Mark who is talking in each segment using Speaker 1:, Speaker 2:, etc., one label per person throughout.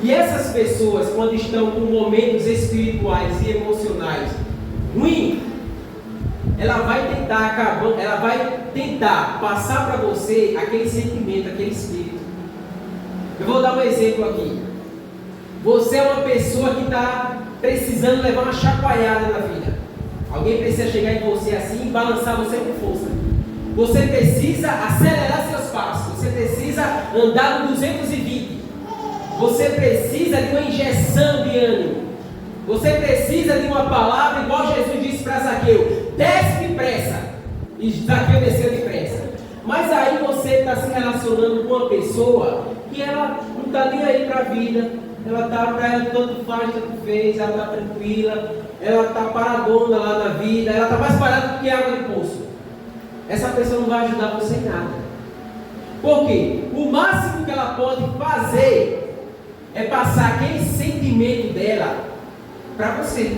Speaker 1: E essas pessoas, quando estão com momentos espirituais e emocionais ruins, ela vai tentar passar para você aquele sentimento, aquele espírito. Eu vou dar um exemplo aqui. Você é uma pessoa que está precisando levar uma chacoalhada na vida. Alguém precisa chegar em você assim e balançar você com força. Você precisa acelerar seus passos. Você precisa andar no 220. Você precisa de uma injeção de ânimo. Você precisa de uma palavra igual Jesus disse para Zaqueu: desce depressa. E Zaqueu desceu depressa. Mas aí você está se relacionando com uma pessoa que ela não está nem aí para a vida. Ela está para ela, tanto faz, tanto fez. Ela está tranquila. Ela está paradona lá na vida. Ela está mais parada do que água de poço. Essa pessoa não vai ajudar você em nada. Por quê? O máximo que ela pode fazer é passar aquele sentimento dela para você.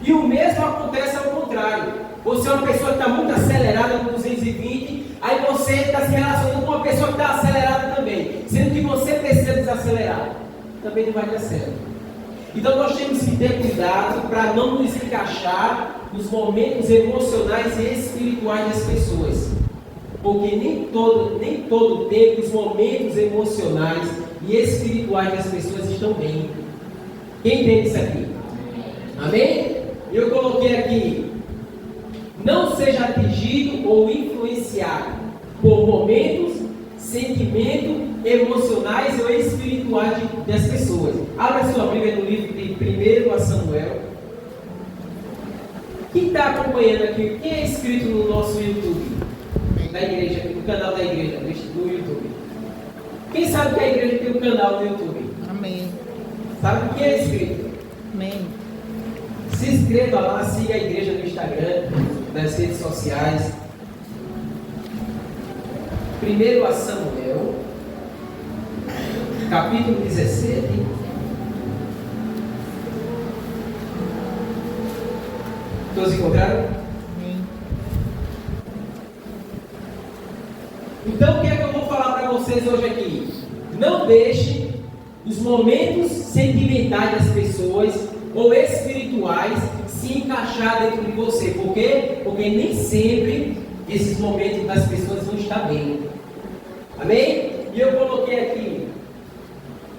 Speaker 1: E o mesmo acontece ao contrário. Você é uma pessoa que está muito acelerada no 220, aí você está se relacionando com uma pessoa que está acelerada também, sendo que você precisa desacelerar. Também não vai dar certo. Então nós temos que ter cuidado para não nos encaixar nos momentos emocionais e espirituais das pessoas. Porque nem todo tempo os momentos emocionais e espirituais das pessoas estão bem. Quem entende isso aqui? Amém? Eu coloquei aqui: não seja atingido ou influenciado por momentos, sentimentos emocionais ou espirituais das pessoas. Abra sua Bíblia no livro de 1 Samuel. Quem está acompanhando aqui? Quem é inscrito no nosso YouTube? Da igreja, no canal da igreja, no YouTube. Quem sabe que a igreja tem um canal no YouTube?
Speaker 2: Amém.
Speaker 1: Sabe quem é inscrito?
Speaker 2: Amém.
Speaker 1: Se inscreva lá, siga a igreja no Instagram, nas redes sociais. 1 Samuel, capítulo 17. Todos encontraram?
Speaker 2: Amém.
Speaker 1: Então, o que é que eu vou falar para vocês hoje aqui? Não deixe os momentos sentimentais das pessoas ou espirituais se encaixar dentro de você. Por quê? Porque nem sempre esses momentos das pessoas vão estar bem. Amém? E eu coloquei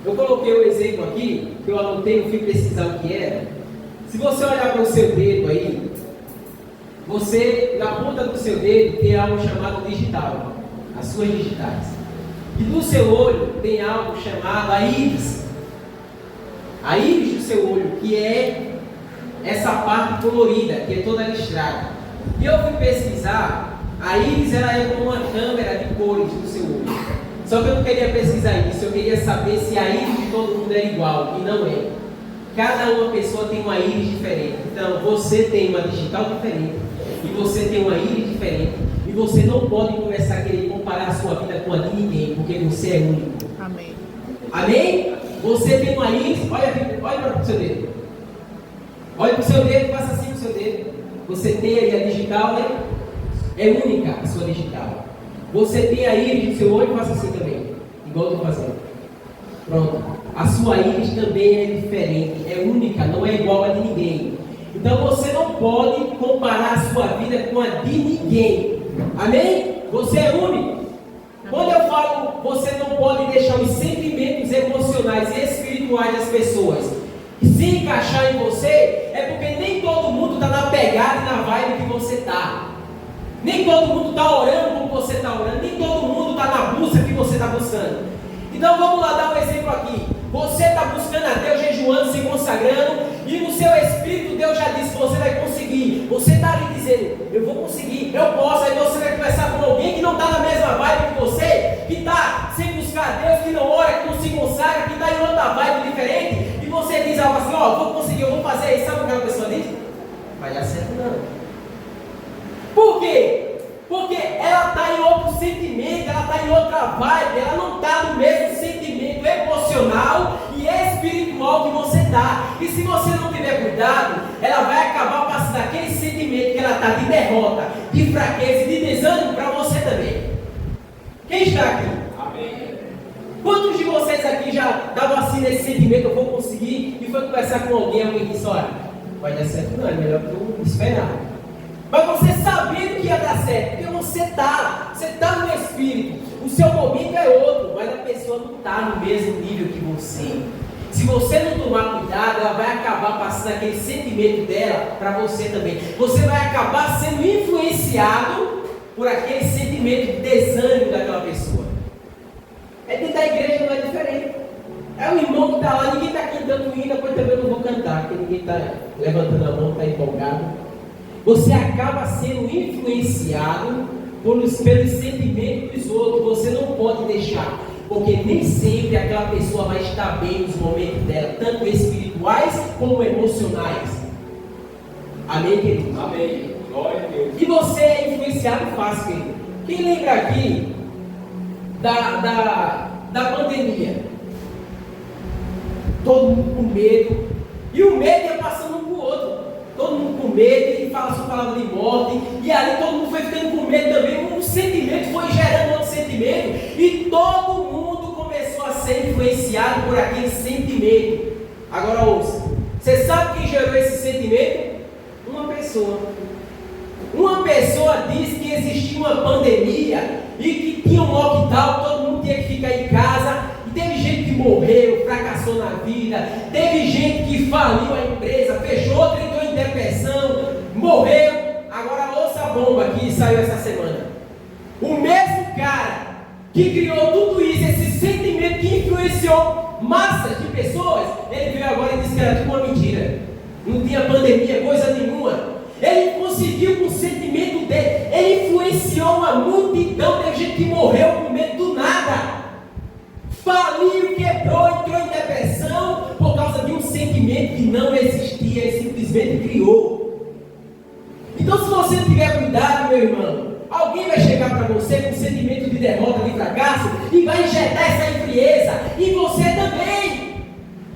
Speaker 1: o exemplo aqui, que eu anotei, eu fui pesquisar o que era. Se você olhar para o seu dedo aí, você, na ponta do seu dedo, tem algo chamado digital, as suas digitais. E no seu olho tem algo chamado a íris. A íris do seu olho, que é essa parte colorida, que é toda listrada. E eu fui pesquisar, a íris ela é como uma câmera de cores do seu olho. Só que eu não queria pesquisar isso, eu queria saber se a íris de todo mundo é igual, e não é. Cada uma pessoa tem uma íris diferente. Então você tem uma digital diferente, e você tem uma íris diferente, e você não pode começar a querer comparar a sua vida com a de ninguém, porque você é único.
Speaker 2: Amém.
Speaker 1: Amém? Você tem uma íris, olha para o seu dedo. Olha para o seu dedo, faça assim com o seu dedo. Você tem aí a digital, né? É única a sua digital. Você tem a íris do seu olho, faça assim também. Igual eu estou fazendo. Pronto. A sua íris também é diferente, é única, não é igual a de ninguém. Então você não pode comparar a sua vida com a de ninguém. Amém? Você é único. Quando eu falo, você não pode deixar os sentimentos emocionais e espirituais das pessoas se encaixar em você, é porque nem todo mundo está na pegada e na vibe que você está. Nem todo mundo está orando como você está orando, nem todo mundo está na busca que você está buscando. Então vamos lá dar um exemplo aqui. Você está buscando a Deus, jejuando, se consagrando, e no seu espírito Deus já disse: você vai conseguir. Você está ali dizendo: eu vou conseguir, eu posso. Aí você vai conversar com alguém que não está na mesma vibe que você, que está sem buscar a Deus, que não ora, que não se consagra, que está em outra vibe diferente, e você diz algo assim: ó, vou conseguir, eu vou fazer isso. Sabe o que aquela pessoa diz? Vai dar certo não. Por quê? Porque ela está em outro sentimento, ela está em outra vibe, ela não está no mesmo sentimento emocional e espiritual que você está. E se você não tiver cuidado, ela vai acabar passando aquele sentimento que ela está de derrota, de fraqueza e de desânimo para você também. Quem está aqui? Amém. Quantos de vocês aqui já davam assim nesse sentimento, eu vou conseguir, e foi conversar com alguém disse, olha, vai dar certo não, é melhor que eu esperar. Mas você sabendo que ia dar certo, porque você está no Espírito, o seu momento é outro, mas a pessoa não está no mesmo nível que você. Se você não tomar cuidado, ela vai acabar passando aquele sentimento dela para você também. Você vai acabar sendo influenciado por aquele sentimento de desânimo daquela pessoa. É dentro da igreja, não é diferente. É o irmão que está lá, ninguém está cantando hino, depois também eu não vou cantar, porque ninguém está levantando a mão, está empolgado. Você acaba sendo influenciado pelos sentimentos dos outros. Você não pode deixar, porque nem sempre aquela pessoa vai estar bem nos momentos dela, tanto espirituais como emocionais. Amém, querido?
Speaker 2: Amém. Glória a Deus.
Speaker 1: E você é influenciado fácil, querido. Quem lembra aqui da pandemia? Todo mundo com medo. E o medo ia passando um para o outro. Todo mundo com medo e fala sua palavra de morte. E ali todo mundo foi ficando com medo também. Um sentimento foi gerando outro sentimento. E todo mundo começou a ser influenciado por aquele sentimento. Agora ouça. Você sabe quem gerou esse sentimento? Uma pessoa. Uma pessoa disse que existia uma pandemia e que tinha um lockdown, todo mundo tinha que ficar em casa. E teve gente que morreu, fracassou na vida. Teve gente que faliu a empresa, fechou, outra entrou em depressão, morreu. Agora ouça a bomba que saiu essa semana. O mesmo cara que criou tudo isso, esse sentimento que influenciou massas de pessoas, ele veio agora e disse que era tudo uma mentira. Não tinha pandemia, coisa nenhuma. Ele conseguiu com o sentimento dele, ele influenciou uma multidão. Teve gente que morreu com medo do nada, faliu, quebrou, entrou em depressão por causa de um sentimento que não existia, ele simplesmente criou. Então, se você não tiver cuidado, meu irmão, alguém vai chegar para você com um sentimento de derrota, de fracasso, e vai injetar essa frieza, e você também.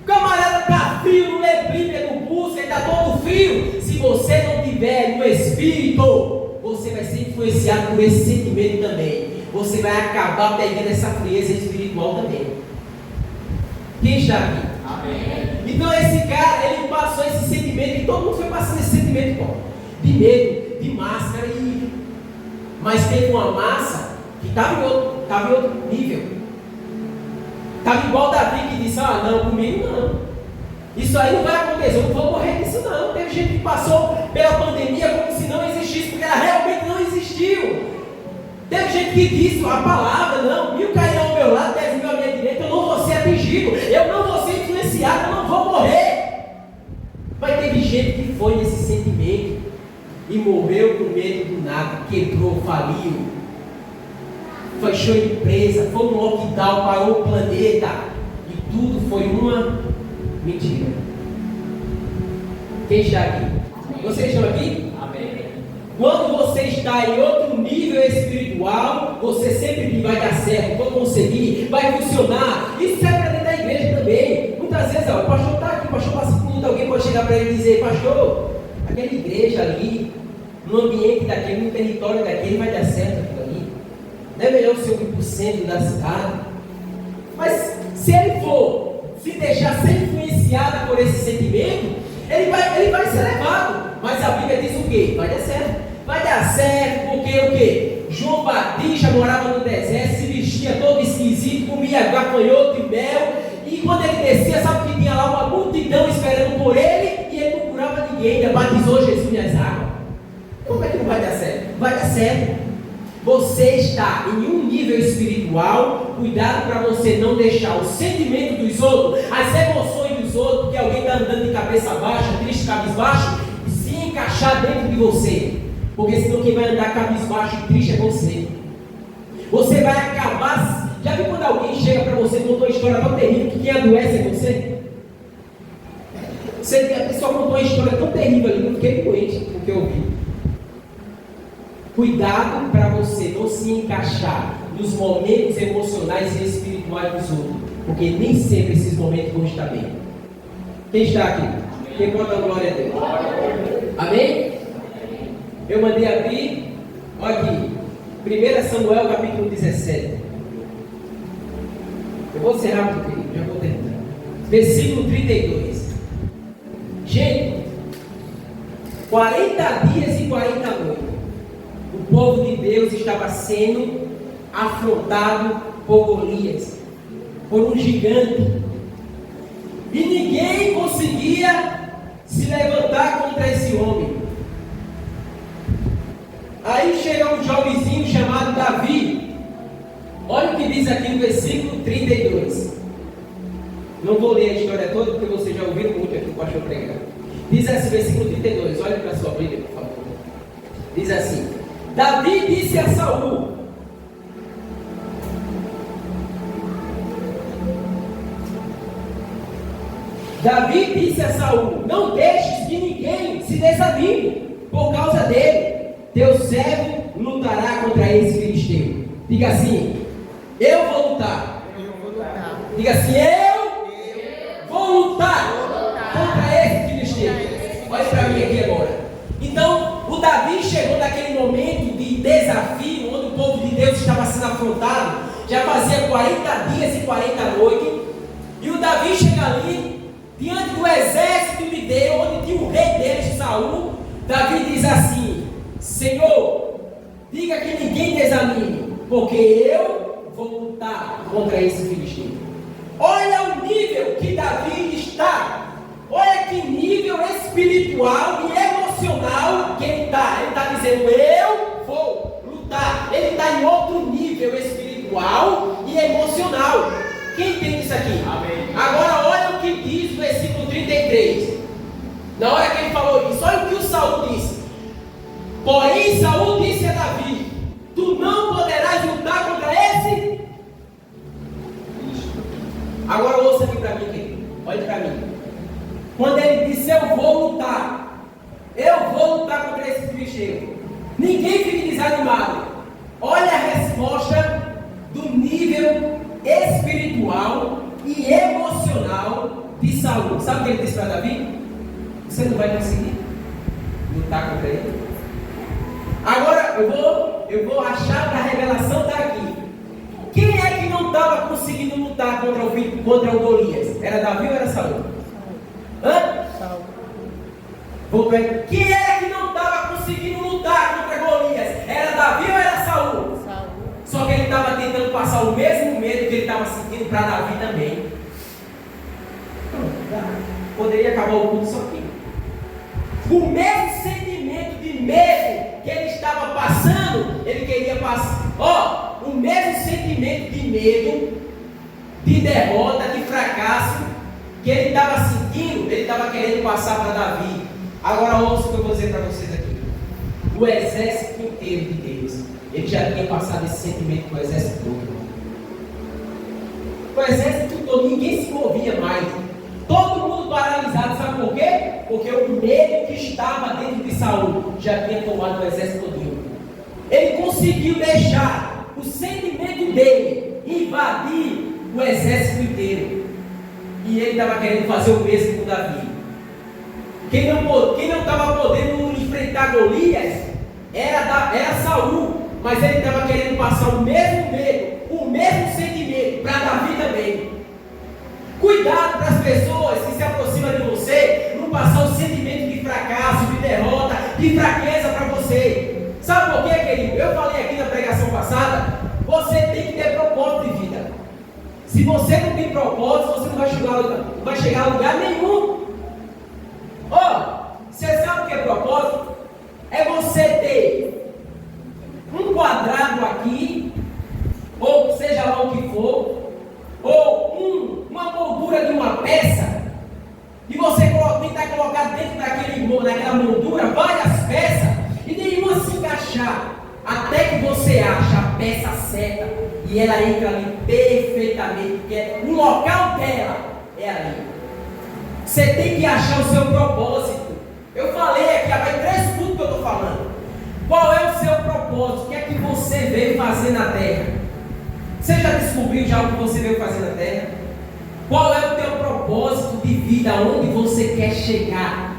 Speaker 1: O camarada está frio, no lebríbia no pulso, ele está todo frio. Se você não tiver no Espírito, você vai ser influenciado por esse sentimento também. Você vai acabar pegando essa frieza espiritual também. Quem está aqui?
Speaker 2: Amém.
Speaker 1: Então esse cara, ele passou esse sentimento, e todo mundo foi passando esse sentimento, de medo, de máscara, mas teve uma massa que estava em outro nível. Estava igual Davi que disse, não, comigo não. Isso aí não vai acontecer, eu não vou morrer disso não. Teve gente que passou pela pandemia como se não existisse, porque ela realmente não existiu. Teve gente que disse a palavra, não, 1000 cairão ao meu lado, 10.000 à minha direita, eu não vou ser atingido, eu não vou ser influenciado, eu não vou morrer. Mas teve gente que foi nesse sentimento e morreu com medo do nada, quebrou, faliu, fechou a empresa, foi um lockdown, parou o planeta, e tudo foi uma mentira. Quem está aqui? Vocês estão aqui?
Speaker 2: Amém.
Speaker 1: Quando você está em outro nível espiritual, você sempre diz, vai dar certo, vou conseguir, vai funcionar. Isso serve para dentro da igreja também. Muitas vezes, o pastor está aqui, o pastor passa por muito, alguém pode chegar para ele e dizer, pastor, aquela igreja ali, no ambiente daquele, no território daquele, vai dar certo aquilo ali. Não é melhor ser o centro da cidade? Mas se ele for se deixar ser influenciado por esse sentimento, ele vai ser levado. Mas a Bíblia diz o quê? Vai dar certo. Vai dar certo porque o quê? João Batista morava no deserto, se vestia todo esquisito, comia gafanhoto e mel, e quando ele descia, sabe que tinha lá uma multidão esperando por ele, e ele não curava ninguém, ainda batizou Jesus nas águas. Como é que não vai dar certo? Vai dar certo. Você está em um nível espiritual, cuidado para você não deixar o sentimento dos outros, as emoções dos outros, porque alguém está andando de cabeça baixa, triste, cabisbaixo, se encaixar dentro de você, porque senão quem vai andar cabisbaixo e triste é você. Você vai acabar. Já viu quando alguém chega para você e contou uma história tão terrível que quem adoece é você? A pessoa contou uma história tão terrível ali, eu fiquei doente porque eu ouvi. Cuidado para você não se encaixar nos momentos emocionais e espirituais dos outros, porque nem sempre esses momentos vão estar bem. Quem está aqui? Amém. Quem pode dar glória a Deus? Amém? Eu mandei abrir, olha aqui, 1 Samuel capítulo 17. Eu vou ser rápido, querido, já vou terminar. Versículo 32. Gente, 40 dias e 40 noites, o povo de Deus estava sendo afrontado por Golias, por um gigante, e ninguém conseguia se levantar contra esse homem. Aí chega um jovenzinho chamado Davi. Olha o que diz aqui no versículo 32. Não vou ler a história toda, porque vocês já ouviram muito aqui o pastor pregar. Diz assim, versículo 32, olha para a sua Bíblia, por favor. Diz assim: Davi disse a Saul: não deixes que ninguém se desanime por causa dele. Teu servo lutará contra esse filisteu. Diga assim: eu vou lutar. Diga assim: eu vou lutar contra esse filisteu. Olha para mim aqui agora. Então, o Davi chegou naquele momento de desafio, onde o povo de Deus estava sendo afrontado. Já fazia 40 dias e 40 noites. E o Davi chega ali, diante do exército de Deus, onde tinha o rei deles, Saul. Davi diz assim: Senhor, diga que ninguém desanime, porque eu vou lutar contra esse filisteu. Olha o nível que Davi está. Olha que nível espiritual e emocional que ele está. Ele está dizendo: eu vou lutar. Ele está em outro nível espiritual e emocional. Quem entende isso aqui? Amém. Agora olha o que diz o versículo 33. Na hora que ele falou isso, olha o que o Saul disse. Porém Saul disse a Davi: tu não poderás lutar contra esse. Agora ouça aqui para mim, querido. Olha para mim. Quando ele disse: eu vou lutar contra esse filisteu, ninguém fique desanimado. Olha a resposta do nível espiritual e emocional de Saul. Sabe o que ele disse para Davi? Você não vai conseguir lutar contra ele. Agora eu vou achar que a revelação está aqui. Quem é que não estava conseguindo lutar contra o Golias? Era Davi ou era Saul? Hã? Saul. Vou ver. Quem era que não estava conseguindo lutar contra Golias? Era Davi ou era Saul? Saul. Só que ele estava tentando passar o mesmo medo que ele estava sentindo para Davi também. Poderia acabar o culto só aqui. O mesmo sentimento de medo que ele estava passando, ele queria passar. O mesmo sentimento de medo, de derrota, de fracasso que ele estava sentindo, ele estava querendo passar para Davi. Agora ouça o que eu vou dizer para vocês aqui. O exército inteiro de Deus, ele já tinha passado esse sentimento com o exército todo. O exército todo, ninguém se movia mais. Todo mundo paralisado, sabe por quê? Porque o medo que estava dentro de Saul já tinha tomado o exército todo. Ele conseguiu deixar o sentimento dele invadir o exército inteiro. E ele estava querendo fazer o mesmo com Davi. Quem não estava podendo enfrentar Golias era Saul. Mas ele estava querendo passar o mesmo medo, o mesmo sentimento para Davi também. Cuidado para as pessoas que se aproximam de você não passar o sentimento de fracasso, de derrota, de fraqueza para você. Sabe por quê, querido? Eu falei aqui na pregação passada, você tem que ter propósito de vida. Se você não tem propósito, você não vai chegar a lugar nenhum. Você sabe o que é propósito? É você ter um quadrado aqui, ou seja lá o que for, ou uma moldura de uma peça, e você tentar colocar dentro daquela moldura várias peças, e nenhuma se encaixar, até que você acha a peça certa, e ela entra ali perfeitamente, porque o local dela é ali. Você tem que achar o seu propósito. Eu falei aqui, vai 3 pontos que eu estou falando. Qual é o seu propósito? O que é que você veio fazer na terra? Você já descobriu já o que você veio fazer na terra? Qual é o teu propósito de vida? Aonde você quer chegar?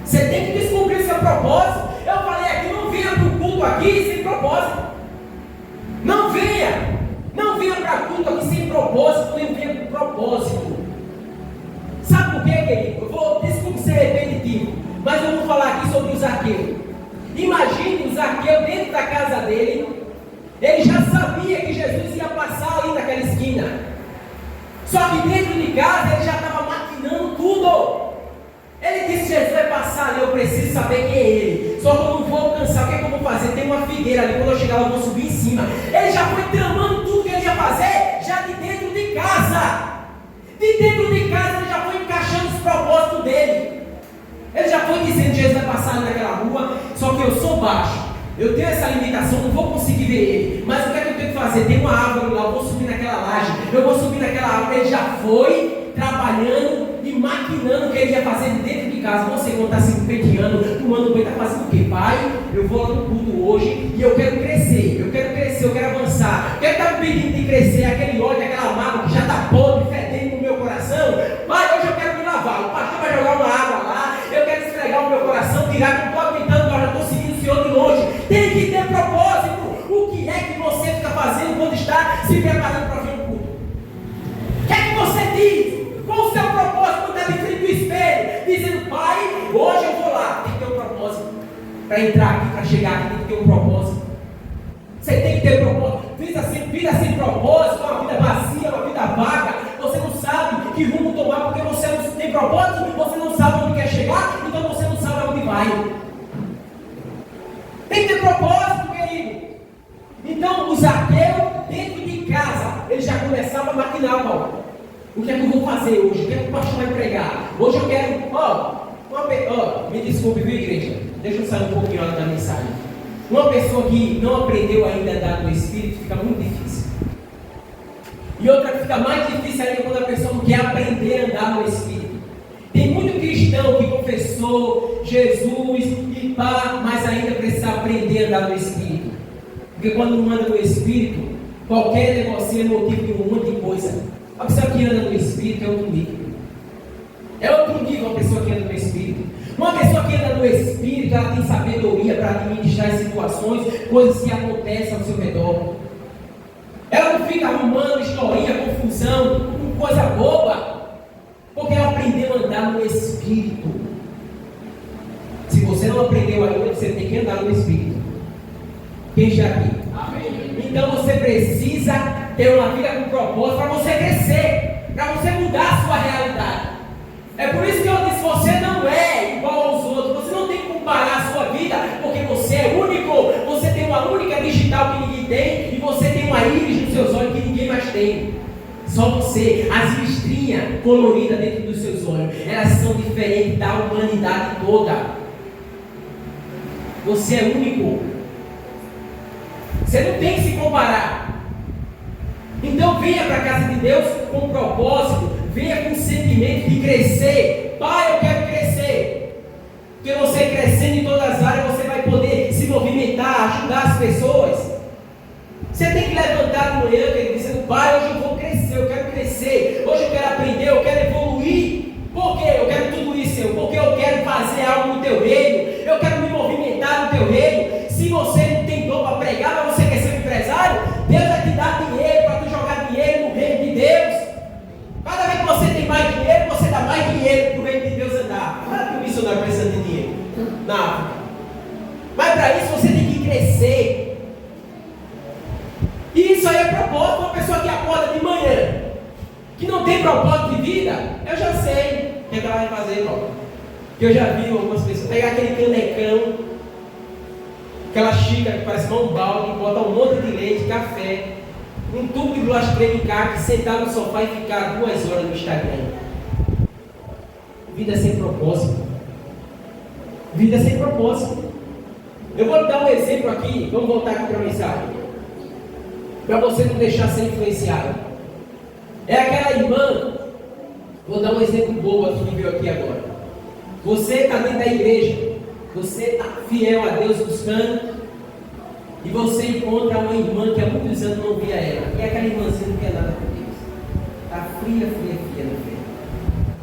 Speaker 1: Você tem que descobrir o seu propósito. Eu falei aqui, não venha para o culto aqui sem propósito. Não venha para culto aqui sem propósito. Só que dentro de casa ele já estava maquinando tudo. Ele disse: Jesus vai passar ali, eu preciso saber quem é ele. Só que eu não vou alcançar, o que é que eu vou fazer? Tem uma figueira ali, quando eu chegar lá eu vou subir em cima. Ele já foi tramando tudo que ele ia fazer, já de dentro de casa. De dentro de casa ele já foi encaixando os propósitos dele. Ele já foi dizendo: Jesus vai passar ali naquela rua, só que eu sou baixo. Eu tenho essa limitação, não vou conseguir ver ele. Mas o que é que eu tenho que fazer? Tem uma árvore lá, eu vou subir naquela laje, eu vou subir naquela árvore. Ele já foi trabalhando e maquinando o que ele ia fazer dentro de casa. Você, quando está se empenhando, tomando banho, está fazendo o quê? Pai, eu vou lá no culto hoje e eu quero crescer, eu quero avançar. O que está me pedindo de crescer? Aquele ódio, aquela mágoa que já está podre, fedendo no meu coração. Pai, hoje eu quero me lavar. O pastor vai jogar uma água lá, eu quero esfregar o meu coração, tirar que não estou aguentando, eu já estou seguindo o Senhor de longe. Tem que ter propósito. O que é que você fica fazendo quando está se preparando para vir ao culto? O que é que você diz? Qual o seu propósito quando está de frente do espelho? Dizendo: Pai, hoje eu vou lá. Tem que ter um propósito. Para entrar aqui, para chegar aqui, tem que ter um propósito. Você tem que ter propósito. Vida sem propósito, uma vida vazia, uma vida vaga. Você não sabe que rumo tomar porque você não tem propósito. Você não sabe onde quer chegar, então você não sabe onde vai. Tem que ter propósito, querido. Então, o Zaqueu, dentro de casa, ele já começava a maquinar, Paulo. O que é que eu vou fazer hoje? O que é que o pastor vai pregar? Hoje eu quero, me desculpe, viu, igreja? Deixa eu sair um pouquinho da mensagem. Uma pessoa que não aprendeu ainda a andar no Espírito fica muito difícil. E outra que fica mais difícil ainda quando a pessoa não quer aprender a andar no Espírito. Tem muito cristão que confessou Jesus e pá, mas ainda precisa aprender a andar no Espírito. Porque quando não anda no Espírito, qualquer negócio é motivo de um monte de coisa. A pessoa que anda no Espírito é outro nível. É outro nível a pessoa que anda no Espírito. Uma pessoa que anda no Espírito, ela tem sabedoria para administrar as situações, coisas que acontecem ao seu redor. Ela não fica arrumando historinha, confusão, com coisa boba. Porque ela aprendeu a andar no Espírito. Se você não aprendeu ainda, você tem que andar no Espírito. Quem está aqui? Amém. Então você precisa ter uma vida com propósito para você crescer, para você mudar a sua realidade. É por isso que eu disse: você não é igual aos outros. Você não tem que comparar a sua vida, porque você é único. Você tem uma única digital que ninguém tem, e você tem uma íris nos seus olhos que ninguém mais tem. Só você. As listrinhas coloridas dentro dos seus olhos, elas são diferentes da humanidade toda. Você é único. Você não tem que se comparar. Então venha para a casa de Deus com propósito. Venha com o sentimento de crescer. Pai, eu quero crescer. Porque você crescendo em todas as áreas, você vai poder se movimentar, ajudar as pessoas. Você tem que levantar de manhã, querido, dizendo: Pai, hoje eu vou crescer, eu quero crescer. Hoje eu quero aprender, eu quero evoluir. Por quê? Eu quero tudo isso, Senhor. Porque eu quero fazer algo no teu reino. Eu quero me movimentar no teu reino. Se você não tem dom para pregar, mas você quer ser um empresário, Deus vai te dar dinheiro para tu jogar dinheiro no reino de Deus. Cada vez que você tem mais dinheiro, você dá mais dinheiro para o reino de Deus andar. Claro que o missionário precisa de dinheiro na África. Mas para isso você tem que crescer. E isso aí é propósito. Uma pessoa que acorda de manhã, que não tem propósito de vida, eu já sei o que ela vai fazer, Paulo. Que eu já vi algumas pessoas pegar aquele canecão, aquela xícara que parece um balde, botar um monte de leite, café, um tubo de bolacha creme em carne, sentar no sofá e ficar 2 horas no Instagram. Vida sem propósito. Vida sem propósito. Eu vou dar um exemplo aqui, vamos voltar aqui para a mensagem, para você não deixar ser influenciado. É aquela irmã, vou dar um exemplo bobo aqui que veio aqui agora. Você está dentro da igreja, você está fiel a Deus buscando, e você encontra uma irmã que há muitos anos não via ela, e aquela irmãzinha não quer nada com Deus, está fria na fé.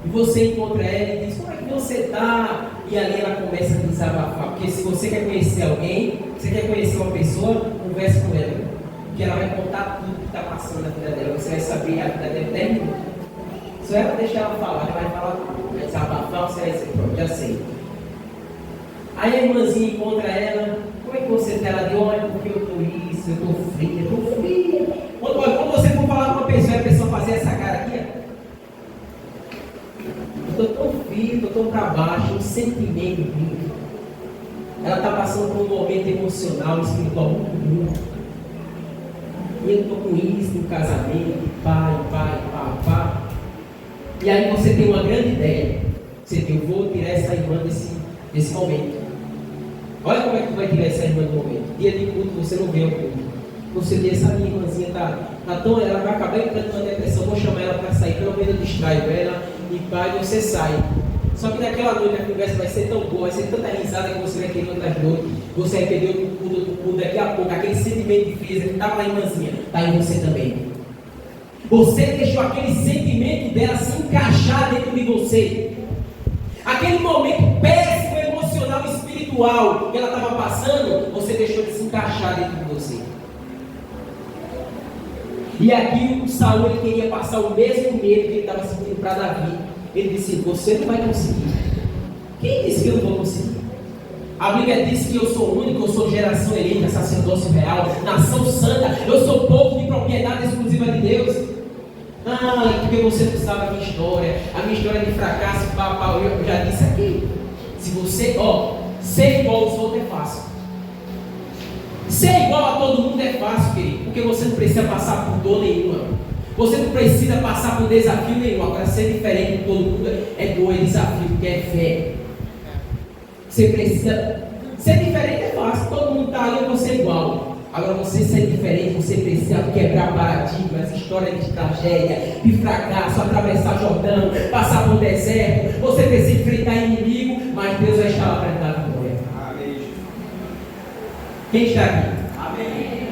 Speaker 1: E você encontra ela e diz: como é que você está? E ali ela começa a desabafar, porque se você quer conhecer alguém, você quer conhecer uma pessoa, converse com ela, porque ela vai contar tudo que está passando na vida dela, você vai saber a vida dela 10 minutos. Só ela deixar ela falar, ela vai falar tudo, vai desabafar, você vai dizer: pronto, já sei. Aí a irmãzinha encontra ela: como é que você está? Ela diz: olha, porque eu estou isso, eu estou fria. Quando você for falar com uma pessoa e a pessoa fazer essa cara aqui, filho, estou tão para baixo, um sentimento vindo. Ela está passando por um momento emocional, espiritual muito ruim. E eu estou com isso no casamento, pai. E aí você tem uma grande ideia. Você tem, eu vou tirar essa irmã desse momento. Olha como é que tu vai tirar essa irmã do momento. Dia de culto, você não vê o culto. Você vê essa minha irmãzinha, tá tão, ela vai acabar entrando numa depressão, vou chamar ela para sair, pelo menos eu distraio ela, e pai, você sai. Só que naquela noite a conversa vai ser tão boa, vai ser tanta risada que você vai querer outras noites, você vai perder outro culto, daqui a pouco, aquele sentimento de frieza que estava lá, irmãzinha, está em você também. Você deixou aquele sentimento dela se encaixar dentro de você. Aquele momento péssimo, emocional e espiritual que ela estava passando, você deixou de se encaixar dentro de você. E aqui o Saul ele queria passar o mesmo medo que ele estava sentindo para Davi. Ele disse: você não vai conseguir. Quem disse que eu não vou conseguir? A Bíblia diz que eu sou único, eu sou geração eleita, sacerdócio real, nação santa, eu sou povo de propriedade exclusiva de Deus. Ah, porque você não sabe a minha história é de fracasso, eu já disse aqui. Se você, ser igual aos outros é fácil. Ser igual a todo mundo é fácil, querido, porque você não precisa passar por dor nenhuma. Você não precisa passar por desafio nenhum. Agora, ser diferente de todo mundo é dor, é desafio, porque é fé. Você precisa. Ser diferente é fácil, todo mundo está ali, você é igual. Agora, você ser diferente, você precisa quebrar paradigmas, histórias de tragédia, de fracasso, atravessar Jordão, passar por deserto. Você precisa enfrentar inimigo, mas Deus vai estar lá para dar vitória. Amém. Quem está aqui? Amém.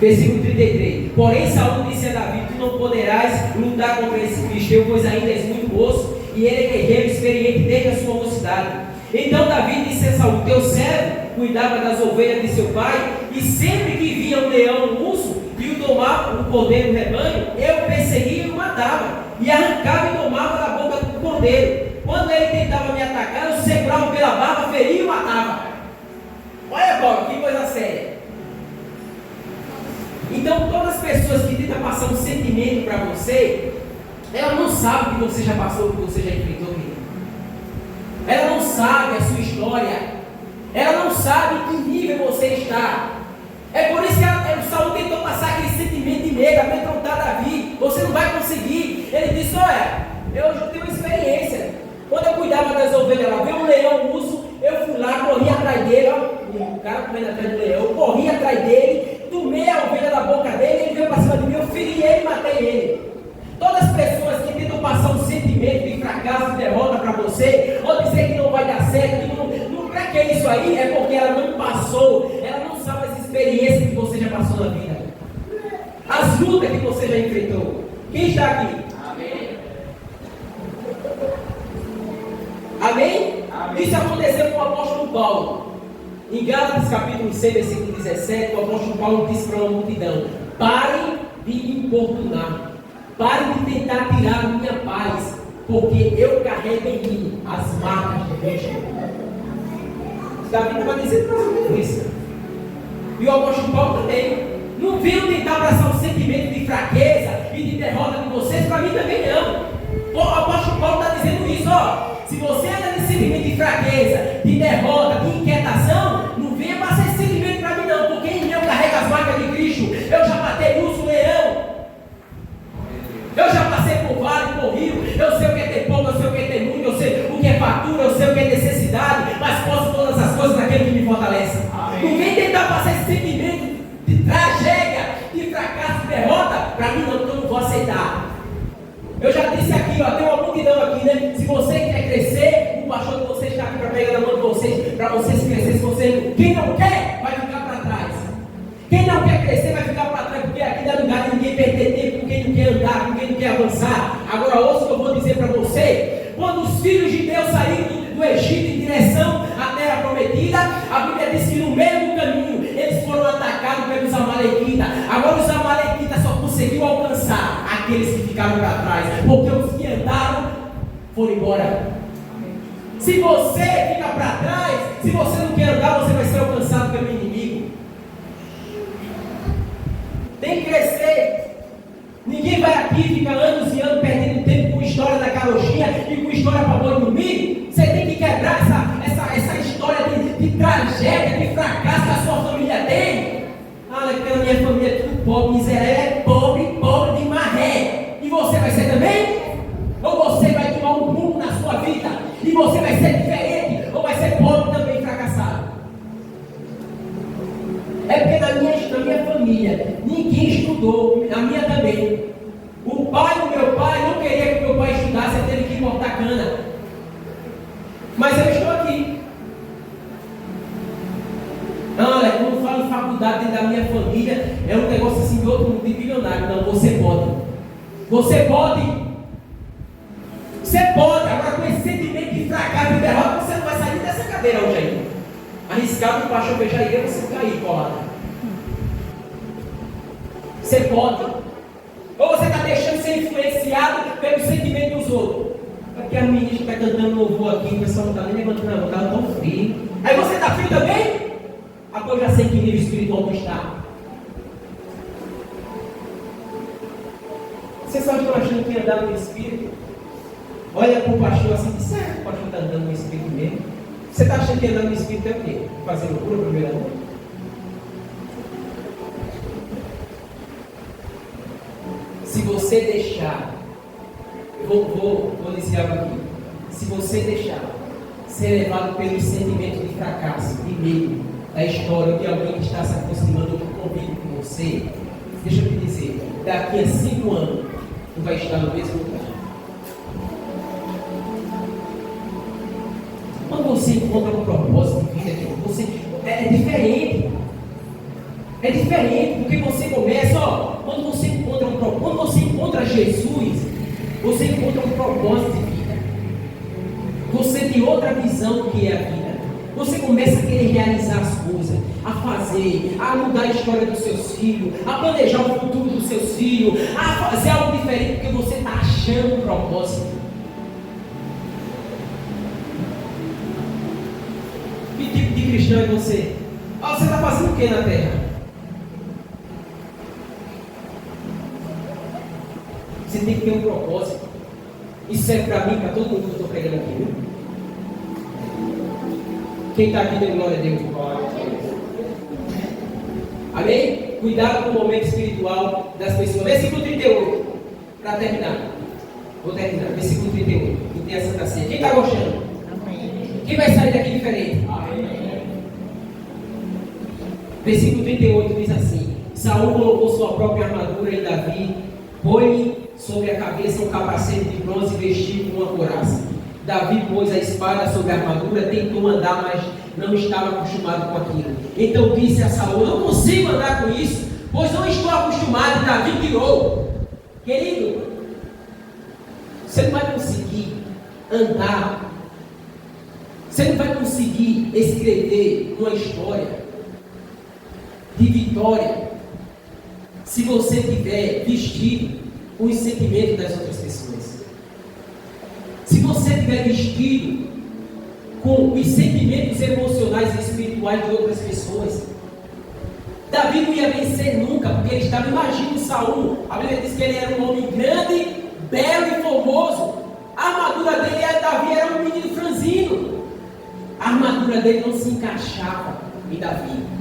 Speaker 1: Versículo 33. Porém, Saul disse a Davi: tu não poderás lutar contra esse filisteu, pois ainda és muito moço, e ele é guerreiro experiente desde a sua mocidade. Então Davi disse a Saul: teu servo cuidava das ovelhas de seu pai, e sempre que via um leão no urso e o tomava o cordeiro no rebanho, eu perseguia e o matava, e arrancava e tomava da boca do cordeiro. Quando ele tentava me atacar, eu segurava pela barba, feria e o matava. Olha, Paulo, que coisa séria. Então, todas as pessoas que tentam passar um sentimento para você, ela não sabe o que você já passou, o que você já enfrentou. Ela não sabe a sua história. Ela não sabe em que nível você está. É por isso que o Saul tentou passar aquele sentimento de medo, amedrontar Davi. Você não vai conseguir. Ele disse: olha, eu já tenho experiência. Quando eu cuidava das ovelhas lá, veio um leão, um urso, eu fui lá, corri atrás dele, o cara comendo atrás do leão, eu corri atrás dele, tomei a ovelha da boca dele, ele veio para cima de mim, eu feri ele e matei ele. Todas as pessoas que tentam passar um sentimento de fracasso, de derrota para você, ou dizer que não vai dar certo, que não para que isso aí, é porque ela não passou, ela não sabe as experiências que você já passou na vida, as lutas que você já enfrentou. Quem está aqui? Amém? Amém? Amém. Isso aconteceu com o apóstolo Paulo. Em Gálatas capítulo 6, versículo 17, o apóstolo Paulo disse para uma multidão: parem de me importunar, parem de tentar tirar a minha paz, porque eu carrego em mim as marcas de Cristo. Davi estava dizendo mais ou menos isso. E o apóstolo Paulo também. Não venham tentar abraçar um sentimento de fraqueza e de derrota de vocês, para mim também não. O apóstolo Paulo está dizendo isso, se você anda nesse sentimento de fraqueza, de derrota, de inquietação, não venha passar esse sentimento para mim não, porque em mim eu carrego as marcas de Cristo. Eu já matei urso, leão, eu já passei por vale, por rio, eu sei o que é ter pouco, eu sei o que é ter muito, eu sei o que é fartura, eu sei o que é necessidade, mas posso todas as coisas naquele que me fortalece. Amém. Não vem tentar passar esse sentimento de tragédia, de fracasso, de derrota, para mim não, porque eu não vou aceitar. Eu já disse aqui, tem uma multidão aqui, né? Se você quer crescer, o pastor de vocês está aqui para pegar na mão de vocês, para vocês crescerem. Se você, quem não quer, vai ficar para trás. Quem não quer crescer, vai ficar para trás, porque aqui não é lugar de ninguém perder tempo, com quem não quer andar, com quem não quer avançar. Agora, ouça o que eu vou dizer para você. Quando os filhos de Deus saíram do Egito em direção à terra prometida, a Bíblia diz que no meio do caminho eles foram atacados pelos amalequitas. Agora os amalequitas só conseguiram alcançar aqueles que ficaram para trás, porque os que andaram foram embora. Se você fica para trás, se você não quer andar, você vai ser alcançado pelo inimigo. Tem que crescer. Ninguém vai aqui ficar anos e anos perdendo tempo com história da carochinha e com história para boi dormir. Você tem que quebrar essa história de tragédia, de fracasso que a sua família tem. Ah, porque a minha família é tudo pobre, miserável, pobre de marré. E você vai ser também? Ou você vai tomar um rumo na sua vida e você vai ser diferente? Ou vai ser pobre também, fracassado? É porque na minha família ninguém estudou, a minha também. O pai do meu pai não queria que meu pai estudasse, ele teve que cortar cana. Mas eu estou aqui. Olha, quando falo em faculdade dentro da minha família, é um negócio assim de outro mundo, de bilionário. Não, você pode. Você pode. Você pode. Agora com esse sentimento de fracasso e derrota, você não vai sair dessa cadeira hoje ainda. Arriscado o pastor fechar a igreja, você cair colado. Você pode. Ou você está deixando ser influenciado pelo sentimento dos outros. Porque a menina está cantando louvor aqui, o pessoal não está nem levantando a mão, está tão frio. Aí você está frio também? Agora eu já sei que nível espiritual tu está. Vocês só estão achando que ia andar no espírito? Olha para o pastor assim, certo, o pastor está andando no espírito mesmo. Você está achando que andar no espírito é o quê? Fazer loucura primeiro ano? Se você deixar, eu vou dizer algo aqui. Se você deixar ser levado pelo sentimento de fracasso, de medo, da história de alguém que está se aproximando ou que convive com você, deixa eu te dizer, daqui a 5 anos, tu vai estar no mesmo lugar. Quando você encontra um propósito de vida, é diferente. É diferente, porque você começa, quando você encontra Jesus, você encontra um propósito de vida. Você tem outra visão do que é a vida. Você começa a querer realizar as coisas, a fazer, a mudar a história dos seus filhos, a planejar o futuro dos seus filhos, a fazer algo diferente, porque você está achando um propósito. Que tipo de cristão é você? Você está fazendo o que na terra? Você tem que ter um propósito. Isso serve para mim, para todo mundo que eu estou pregando aqui, viu? Quem está aqui, dê glória a Deus. Amém? Cuidado com o momento espiritual das pessoas. Versículo 38. Para terminar. Vou terminar. Versículo 38. Que tem a Santa Ceia. Quem está gostando? Amém. Quem vai sair daqui diferente? Amém. Versículo 38 diz assim: Saul colocou sua própria armadura em Davi, põe sobre a cabeça um capacete de bronze e vestiu com uma couraça. Davi pôs a espada sobre a armadura, tentou andar, mas não estava acostumado com aquilo. Então disse a Saul: não consigo andar com isso, pois não estou acostumado. E Davi tirou. Querido, você não vai conseguir andar, você não vai conseguir escrever uma história de vitória se você tiver vestido com os sentimentos das outras pessoas. Se você tiver vestido com os sentimentos emocionais e espirituais de outras pessoas, Davi não ia vencer nunca, porque ele estava, imagina Saul, a Bíblia diz que ele era um homem grande, belo e formoso. A armadura dele, Davi era um menino franzino. A armadura dele não se encaixava em Davi.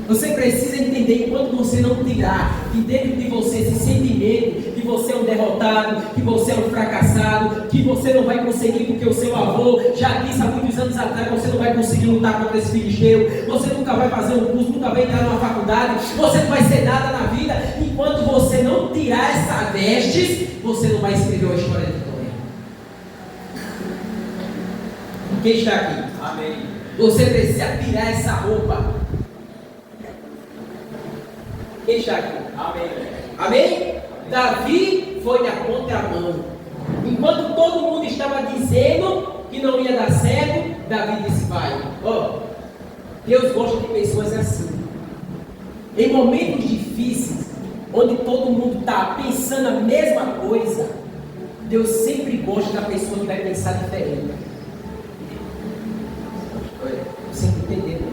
Speaker 1: Você precisa entender, enquanto você não tirar de dentro de você esse sentimento que você é um derrotado, que você é um fracassado, que você não vai conseguir porque o seu avô já disse há muitos anos atrás, você não vai conseguir lutar contra esse filisteu, você nunca vai fazer um curso, nunca vai entrar numa faculdade, você não vai ser nada na vida. Enquanto você não tirar essa vestes, você não vai escrever uma história de vitória. Quem está aqui? Amém. Você precisa tirar essa roupa. Quem está aqui? Amém. Amém? Davi foi na contramão. Enquanto todo mundo estava dizendo que não ia dar certo, Davi disse: vai. Deus gosta de pessoas assim. Em momentos difíceis, onde todo mundo está pensando a mesma coisa, Deus sempre gosta da pessoa que vai pensar diferente. Você está entendendo?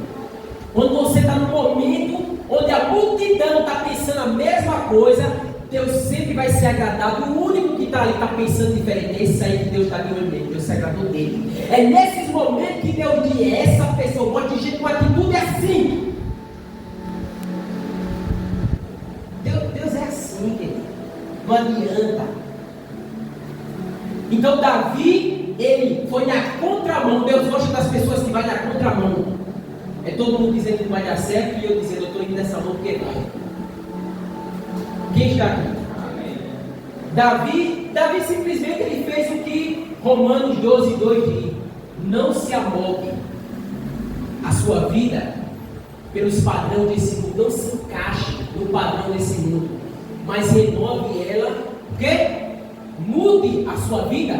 Speaker 1: Quando você está no momento onde a multidão está pensando a mesma coisa, Deus sempre vai se agradar do único que que está ali está pensando diferente, é isso aí que Deus está de olho nele, Deus se agradou dele. É nesses momentos que Deus diz, essa pessoa, um monte de gente com atitude assim. Deus é assim, querido. Não adianta. Então Davi, ele foi na contramão. Deus gosta das pessoas que vai na contramão. É todo mundo dizendo que não vai dar certo e eu dizendo, eu estou indo nessa mão porque vai. Quem está aqui? Davi simplesmente ele fez o que Romanos 12:2 diz: não se amolde a sua vida pelos padrões desse mundo, não se encaixe no padrão desse mundo, mas renove ela, o quê? Mude a sua vida,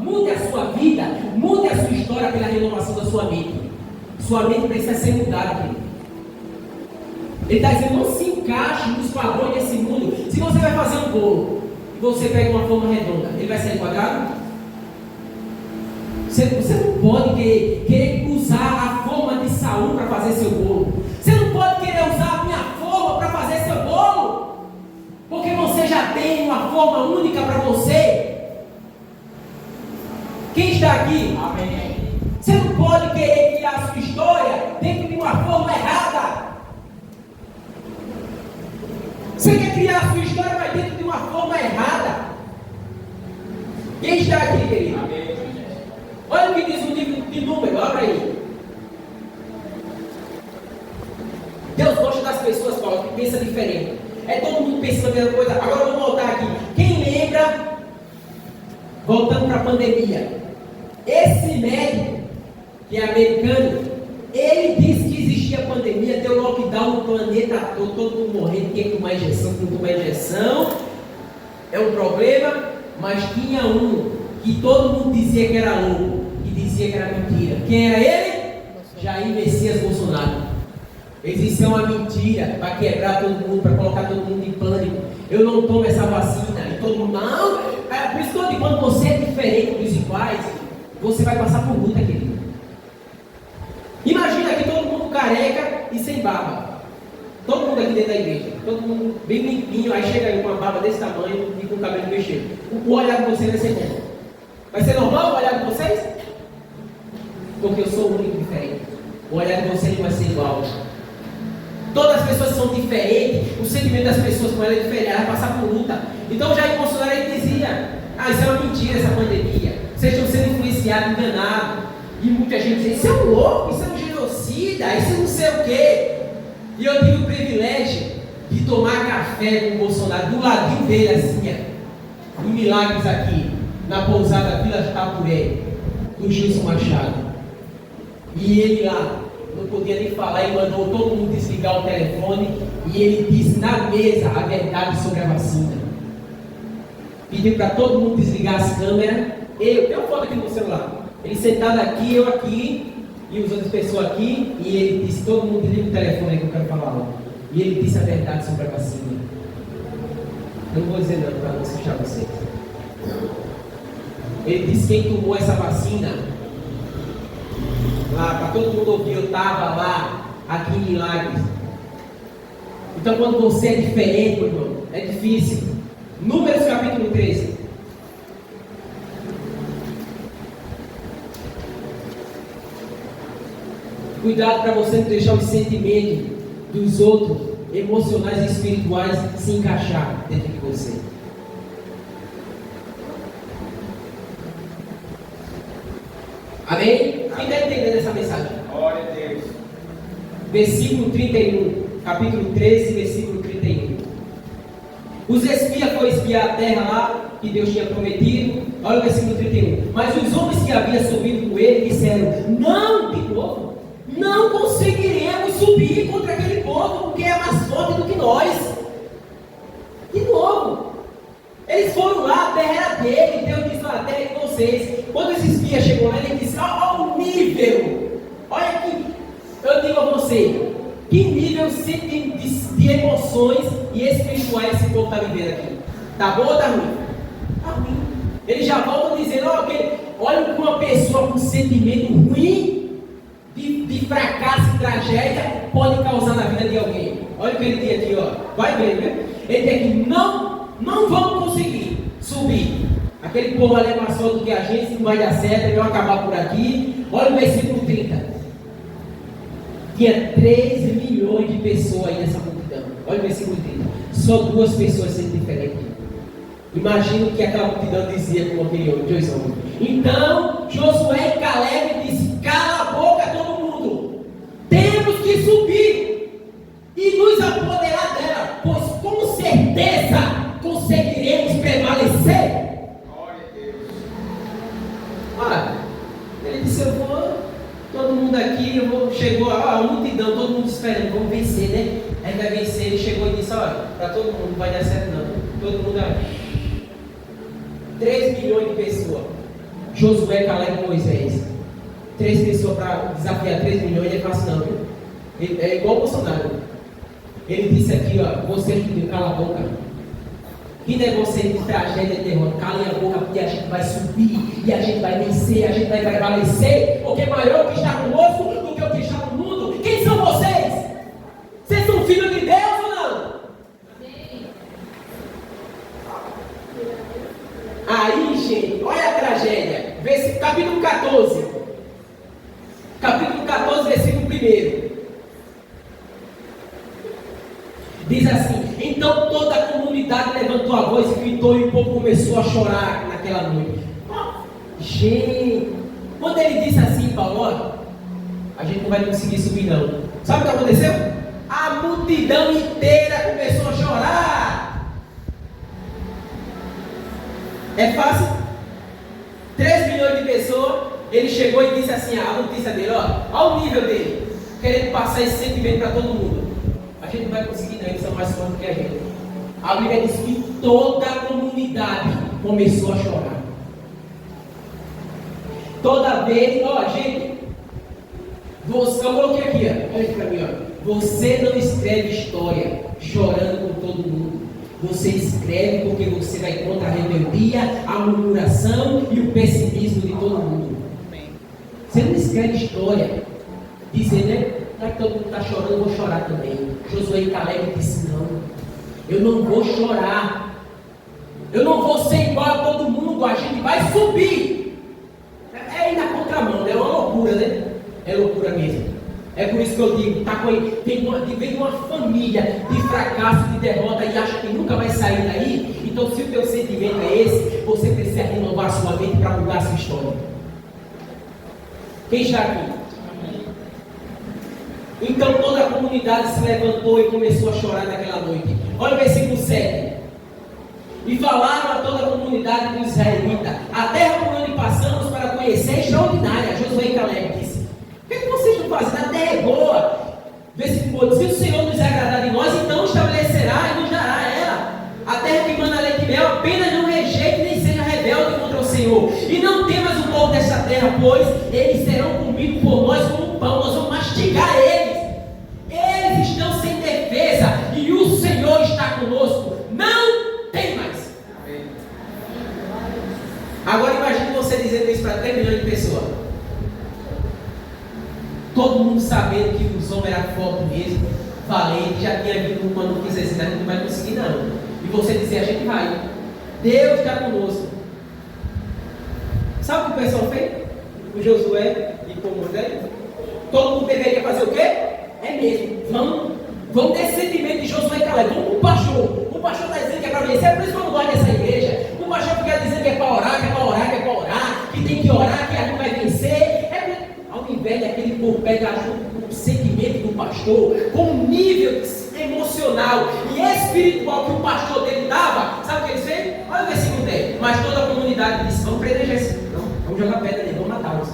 Speaker 1: mude a sua vida, mude a sua história pela renovação da sua mente. Sua mente precisa ser mudada, querido. Ele está dizendo, não se encaixe nos padrões desse mundo. Se você vai fazer um bolo e você pega uma forma redonda, ele vai sair quadrado? Você não pode querer usar a forma de Saul para fazer seu bolo. Você não pode querer usar a minha forma para fazer seu bolo, porque você já tem uma forma única para você. Quem está aqui? Amém. Você não pode querer criar a sua história dentro de uma forma errada. Você quer criar a sua história, mas dentro de uma forma errada. Quem está aqui, querido? Amém. Olha o que diz o livro de Números, abra aí. Deus gosta das pessoas, Paulo, que pensam diferente. É todo mundo pensando a mesma coisa. Agora eu vou voltar aqui. Quem lembra, voltando para a pandemia, esse médico, que é americano, ele disse que existia pandemia, deu lockdown no planeta todo mundo morrendo, quem tomar injeção, quem tomar injeção, é um problema, mas tinha um que todo mundo dizia que era louco, e dizia que era mentira. Quem era ele? Jair Messias Bolsonaro. Isso é uma mentira, para quebrar todo mundo, para colocar todo mundo em pânico. Eu não tomo essa vacina, e todo mundo, não, por isso que eu digo, quando você é diferente dos iguais, você vai passar por luta, querido. Imagina aqui todo mundo careca e sem barba. Todo mundo aqui dentro da igreja. Todo mundo bem limpinho. Aí chega aí com uma barba desse tamanho e com o cabelo mexendo. O olhar de vocês vai ser como? Vai ser normal o olhar de vocês? Porque eu sou o único diferente. O olhar de vocês não vai ser igual. Todas as pessoas são diferentes. O sentimento das pessoas com ela é diferente. Ela vai passar por luta. Então já em Bolsonaro ele dizia: isso é uma mentira, essa pandemia. Vocês estão sendo influenciados, enganados. E muita gente diz, isso é um louco, isso é um genocida, isso não sei o quê. E eu tive o privilégio de tomar café com o Bolsonaro, do ladinho dele assim, em Milagres aqui, na pousada Vila Tapuré, do Gilson Machado. E ele lá, não podia nem falar, e mandou todo mundo desligar o telefone, e ele disse na mesa a verdade sobre a vacina. Pediu para todo mundo desligar as câmeras. Eu tenho uma foto aqui no celular. Ele sentado aqui, eu aqui, e as outras pessoas aqui, e ele disse, todo mundo liga o telefone aí que eu quero falar lá. E ele disse a verdade sobre a vacina. Eu não vou dizer não, para não assustar vocês. Ele disse, quem tomou essa vacina, lá, para todo mundo ouvir, eu estava lá, aqui em Milagres. Então quando você é diferente, meu irmão, é difícil. Números capítulo 13. Cuidado para você não deixar os sentimentos dos outros, emocionais e espirituais, se encaixar dentro de você. Amém? Quem está entendendo essa mensagem?
Speaker 2: Glória a Deus.
Speaker 1: Versículo 31, capítulo 13, versículo 31. Os espias foram espiar a terra lá, que Deus tinha prometido. Olha o versículo 31. Mas os homens que haviam subido com ele disseram, não, de novo, não conseguiremos subir contra aquele povo, porque é mais forte do que nós. De novo. Eles foram lá, a terra era dele, Deus disse, a terra é de vocês. Quando esse espia chegou lá, ele disse, olha o nível. Olha aqui, eu digo a você, que nível de emoções e espirituais esse povo está vivendo aqui. Tá bom ou tá ruim? Tá ruim. Ele já volta dizendo, olha como uma pessoa com sentimento ruim, de fracasso e tragédia, pode causar na vida de alguém. Olha o que ele diz aqui, vai ver, né? Ele diz aqui, não vamos conseguir subir. Aquele povo ali é mais forte do que a gente, não vai dar certo, ele vai acabar por aqui. Olha o versículo 30. Tinha 3 milhões de pessoas aí nessa multidão. Olha o versículo 30. Só 2 pessoas sendo diferentes. Imagina o que aquela multidão dizia com aquele homem, 2 homens. Então, Josué e Caleb disse: cala a boca todo mundo. Temos que subir e nos apoderar dela, pois com certeza conseguiremos prevalecer. Olha, ele disse: eu vou, todo mundo aqui, chegou a multidão, todo mundo esperando, vamos vencer, né? Aí vai vencer, ele chegou e disse: olha, para todo mundo não vai dar certo não, todo mundo aqui. 3 milhões de pessoas, Josué, Caleb e Moisés, 3 pessoas para desafiar 3 milhões, ele é fácil não, viu? É igual o Bolsonaro. Ele disse aqui, ó, vocês que cala a boca. Que negócio aí de tragédia e derrota? Calem a boca, porque a gente vai subir e a gente vai vencer, a gente vai prevalecer, porque é maior o que está conosco do que o que está no mundo. Quem são vocês? Vocês são filhos de Deus ou não? Aí, gente, olha a tragédia. Capítulo 14. Capítulo 14, versículo 1. Diz assim: então toda a comunidade levantou a voz e gritou, e o povo começou a chorar naquela noite. Gente, quando ele disse assim, Paulo, ó, a gente não vai conseguir subir não. Sabe o que aconteceu? A multidão inteira começou a chorar. É fácil? 3 milhões de pessoas. Ele chegou e disse assim, a notícia dele, ó, ao nível dele, querendo passar esse sentimento para todo mundo. A gente não vai conseguir não, eles são mais fortes que a gente. A Bíblia diz que toda a comunidade começou a chorar. Toda vez, ó, gente, eu coloquei aqui, ó, olha aqui para mim, ó. Você não escreve história chorando com todo mundo. Você escreve porque você vai contra a rebeldia, a murmuração e o pessimismo de todo mundo. Você não escreve história dizendo, né? Já que todo mundo está chorando, eu vou chorar também. Josué e Caleb disse: não, eu não vou chorar. Eu não vou ser igual a todo mundo. A gente vai subir. É ir na contramão, é uma loucura, né? É loucura mesmo. É por isso que eu digo, vem de uma família de fracasso, de derrota e acha que nunca vai sair daí. Então, se o teu sentimento é esse, você precisa renovar a sua mente para mudar a sua história. Quem está aqui? Então toda a comunidade se levantou e começou a chorar naquela noite. Olha o versículo 7. E falaram a toda a comunidade dos israelitas: a terra por onde passamos para conhecer é extraordinária. Josué e Caleb disse: o que é que vocês estão fazendo? A terra é boa. Versículo 8: se o Senhor nos agradar de nós, então estabelecerá e nos dará ela. A terra que manda leite e mel, apenas não rejeite nem seja rebelde contra o Senhor. E não temas o povo desta terra, pois eles serão comidos por nós como pão. Nós vamos mastigar eles. Eles estão sem defesa e o Senhor está conosco. Não tem mais. Agora imagine você dizendo isso para 3 milhões de pessoas. Todo mundo sabendo que os homens eram fortes mesmo, valente, já tinha vindo quando quis ensinar, a gente não vai conseguir não. E você dizer: a gente vai. Deus está conosco. Sabe o que o pessoal fez? O Josué e com Moisés? Todo mundo deveria fazer o quê? É mesmo. Vamos ter sentimento de Josué e Caleb. Vamos com o pastor. O pastor está dizendo que é para vencer. É por isso que eu não gosto dessa igreja. O pastor fica dizendo que é para orar, que é para orar, que é para orar, que tem que orar, que a gente vai vencer. Ao invés daquele povo pega o sentimento do pastor, com o nível emocional e espiritual que o pastor dele dava, sabe o que ele fez? Olha o versículo 10. Mas toda a comunidade disse: vamos prender esse. Não, vamos jogar pedra nele, vamos matá-los.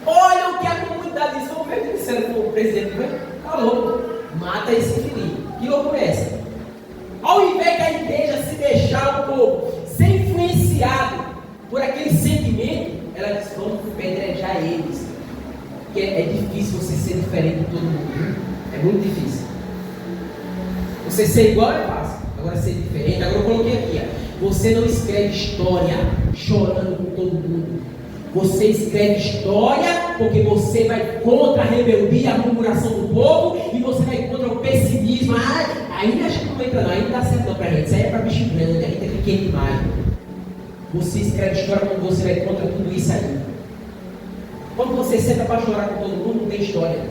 Speaker 1: Olha o que a comunidade disse. Vamos ver o que disseram para o presidente. Tá louco, mata esse infeliz. Que loucura é essa? Ao invés da igreja se deixar o povo ser influenciado por aquele sentimento, ela disse: vamos pedrejar eles. Porque é difícil você ser diferente de todo mundo. É muito difícil. Você ser igual é fácil. Agora ser diferente. Agora eu coloquei aqui, ó. Você não escreve história chorando com todo mundo. Você escreve história porque você vai contra a rebeldia, a murmuração do povo, e você vai contra o pessimismo. Aí acha que não entra não, aí não dá certo não pra gente. Isso aí é pra bicho grande, a gente é pequeno demais. Você escreve história quando você vai contra tudo isso aí. Quando você senta para chorar com todo mundo, não tem história.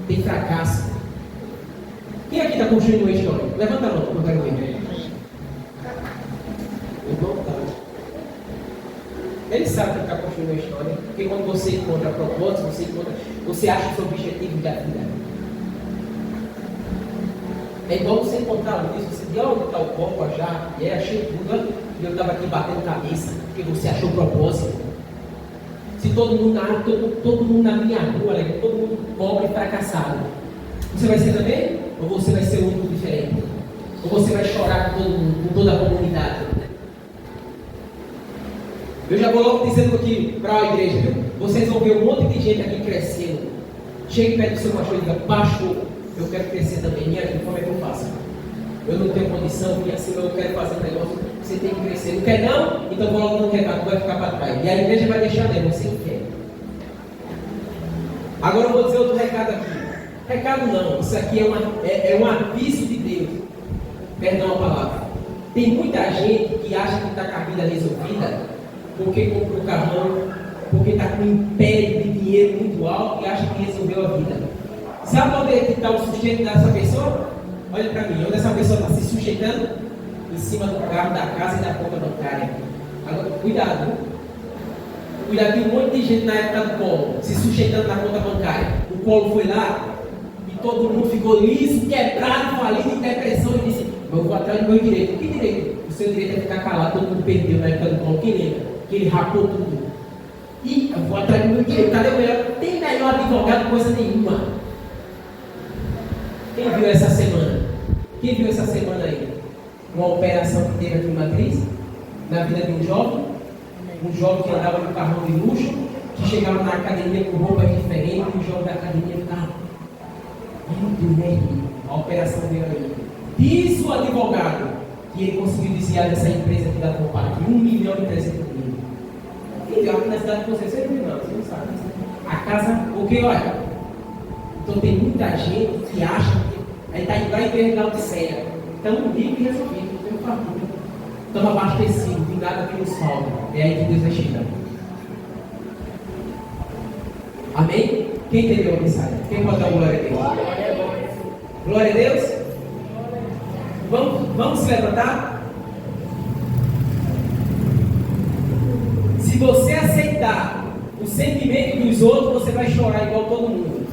Speaker 1: Tem fracasso. Quem aqui está construindo uma história? Levanta a mão, que eu quero ver. Irmão, tá. Ele sabe que está construindo uma história. Porque quando você encontra propósito, você acha o seu objetivo da vida. É igual você encontrar a luz, você diz, onde está o copo, a jarra, e achei tudo, e eu estava aqui batendo cabeça, porque você achou o propósito. Se todo mundo na minha rua, todo mundo pobre e fracassado, você vai ser também? Ou você vai ser o único diferente? Ou você vai chorar com todo mundo, com toda a comunidade? Eu já vou logo dizendo aqui para a igreja, viu? Vocês vão ver um monte de gente aqui crescendo. Chegue perto do seu pastor e diga, pastor, eu quero crescer também. E aqui, como é que eu faço? Eu não tenho condição, e assim eu quero fazer um negócio. Você tem que crescer. Não quer não? Então coloca no recado, vai ficar para trás. E a igreja vai deixar mesmo, você não quer. Agora eu vou dizer outro recado aqui. Recado não, isso aqui é um aviso de Deus. Perdão a palavra. Tem muita gente que acha que está com a vida resolvida porque comprou carrão, porque está com um império de dinheiro muito alto e acha que resolveu a vida. Sabe onde é que está o sustento dessa pessoa? Olha para mim, onde essa pessoa está se sustentando? Em cima do carro, da casa e da conta bancária. Agora, cuidado, viu? Cuidado, tem um monte de gente na época do Polo se sustentando na conta bancária. O Polo foi lá e todo mundo ficou liso, quebrado, falido, em depressão e disse, eu vou atrás do meu direito. Que direito? O seu direito é ficar calado, todo mundo perdeu na época do Polo. Quem lembra? Que ele rapou tudo. E eu vou atrás do meu direito. Cadê o melhor? Tem melhor advogado coisa nenhuma. Quem viu essa semana? Quem viu essa semana aí? Uma operação que teve aqui em Matriz, na vida de um jovem que andava no carrão de luxo, que chegava na academia com roupas diferentes, e o jovem da academia ficava, meu Deus, a operação veio aí. Diz o advogado que ele conseguiu desviar dessa empresa aqui da Compart, 1.300.000. Quem viu aqui na cidade de vocês? Você não sabe. A casa, porque olha, então tem muita gente que acha que aí está indo para a igreja da Odisseia. Estamos ricos e resolvidos, não temos família. Estamos abastecidos, de nada que nos falta. É aí que Deus vai chegar. Amém? Quem entendeu a mensagem? Quem pode dar glória a Deus? Glória a Deus? Vamos se levantar? Se você aceitar o sentimento dos outros, você vai chorar igual todo mundo.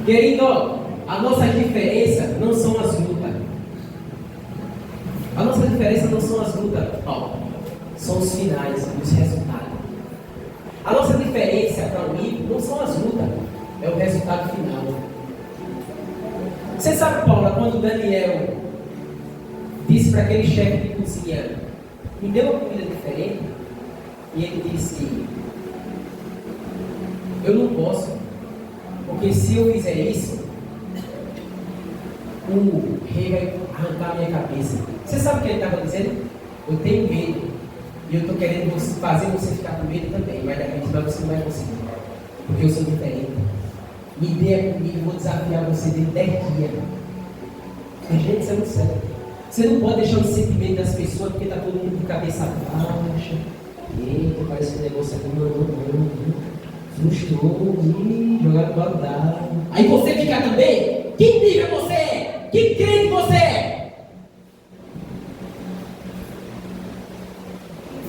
Speaker 1: Querido, a nossa diferença não são as lutas. A nossa diferença não são as lutas, são os finais, os resultados. A nossa diferença para o ímpio não são as lutas, é o resultado final. Você sabe, Paula, quando Daniel disse para aquele chefe de cozinha, me deu uma comida diferente, e ele disse, eu não posso. Porque se eu fizer isso, o rei vai arrancar a minha cabeça. Você sabe o que ele estava dizendo? Eu tenho medo. E eu estou querendo fazer você ficar com medo também. Mas você não vai conseguir. Porque eu sou diferente. Me dê a comida e vou desafiar você dentro de 10 dias. A gente, você não sabe. Você não pode deixar o sentimento das pessoas porque está todo mundo de cabeça baixa. Eita, parece que o negócio aqui não. Frustrou, jogaram bola d'água. Aí você fica também? Que nível você é? Que crente você é?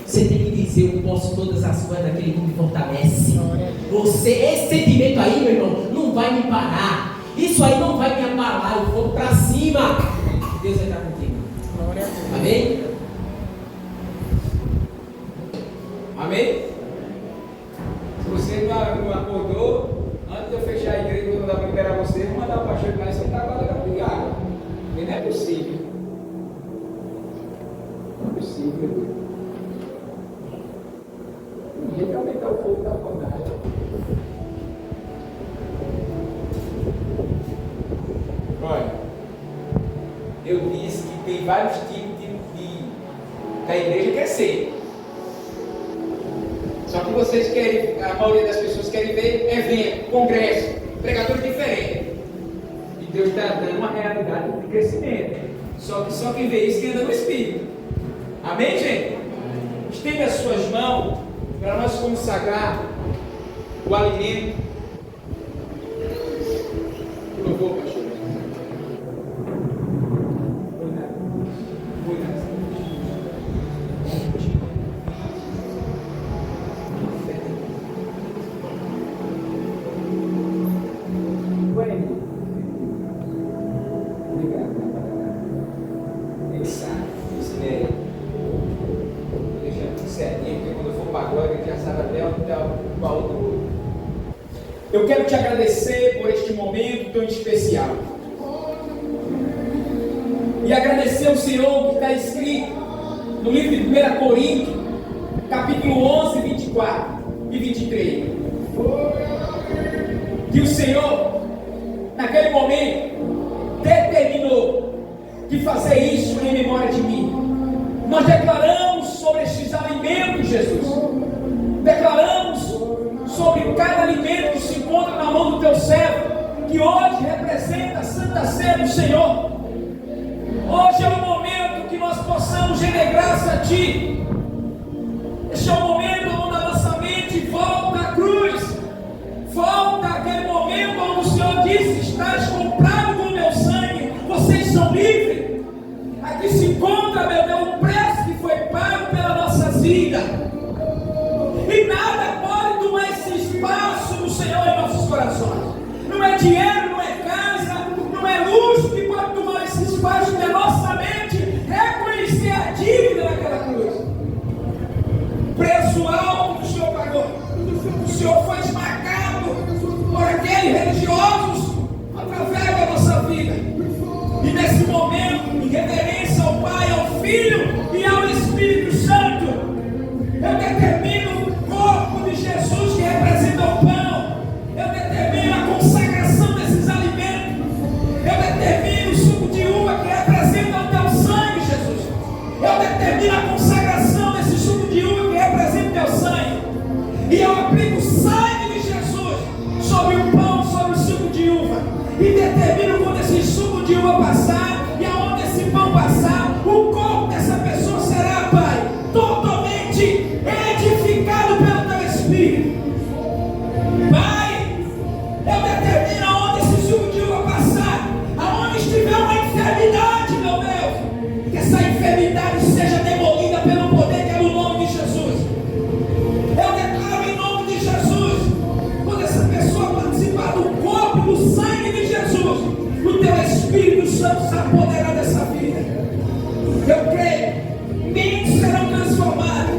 Speaker 1: Você tem que dizer, eu posso todas as coisas daquele que me fortalece. Você, esse sentimento aí, meu irmão, não vai me parar. Isso aí não vai me abalar. Eu vou pra cima. Deus vai estar contigo. Amém? Amém?
Speaker 2: Se você não acordou, antes de eu fechar a igreja, quando eu vou liberar você, vou mandar o pastor lá e sentar agora para brigar. Porque não é possível. Não é possível. Um dia que aumentar o fogo da bondade. Olha, eu disse que tem vários tipos da igreja crescer. Só que vocês querem, a maioria das pessoas querem ver evento, congresso, pregadores diferentes. Deus está dando uma realidade de crescimento. Só que só quem vê isso quem anda no Espírito. Amém, gente? Estende as suas mãos para nós consagrar o alimento. Louvor, pastor. Eu quero te agradecer por este momento tão especial. E agradecer ao Senhor que está escrito no livro de 1 Coríntios, capítulo 11, 24 e 23. Que o Senhor, naquele momento, determinou de fazer isso em memória de mim. Nós declaramos sobre estes alimentos, Jesus. Declaramos sobre cada alimento que se encontra na mão do teu servo, que hoje representa a Santa Ceia do Senhor. Hoje é o momento que nós possamos render graça a Ti. Este é o momento onde a nossa mente volta à cruz, volta àquele momento onde o Senhor disse: estás comprado com o meu sangue, vocês são livres. Aqui se encontra, meu Deus, o preço que foi pago pela nossa vida. E nada pode tomar esse espaço do Senhor em nossos corações. Não é dinheiro, não é casa, não é luxo que pode tomar esse espaço da nossa mente reconhecer a dívida naquela cruz. Preço alto que o Senhor pagou. O Senhor foi esmagado por aqueles religiosos através da nossa vida. E nesse momento, em reverência ao Pai, ao Filho e ao Espírito Santo, eu determino o corpo de Jesus que representa o pão. Eu determino a consagração desses alimentos. Eu determino o suco de uva que representa o teu sangue, Jesus. Eu determino a consagração desse suco de uva que representa o teu sangue. E eu aplico o sangue de Jesus sobre o pão, sobre o suco de uva. E determino quando esse suco de uva passar e aonde esse pão passar, o corpo dessa pessoa será, Pai, totalmente edificado pelo teu Espírito. Pai, eu determino aonde esse suco de uva passar, aonde estiver uma enfermidade, meu Deus, que essa enfermidade seja demolida pelo poder que é no nome de Jesus. Eu declaro em nome de Jesus, quando essa pessoa participar do corpo e do sangue de Jesus, o teu Espírito Santo se apoderar dessa vida. Eu creio, mentes serão transformadas,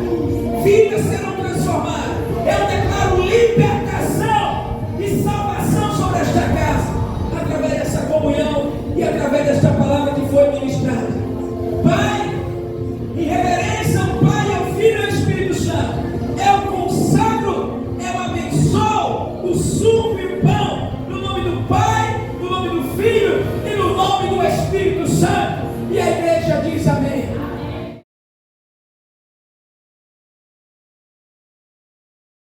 Speaker 2: vidas serão transformadas. Eu declaro libertação e salvação sobre esta casa, através dessa comunhão e através desta palavra que foi ministrada. Pai, em reverência ao Pai, ao Filho e ao Espírito Santo, eu consagro, eu abençoo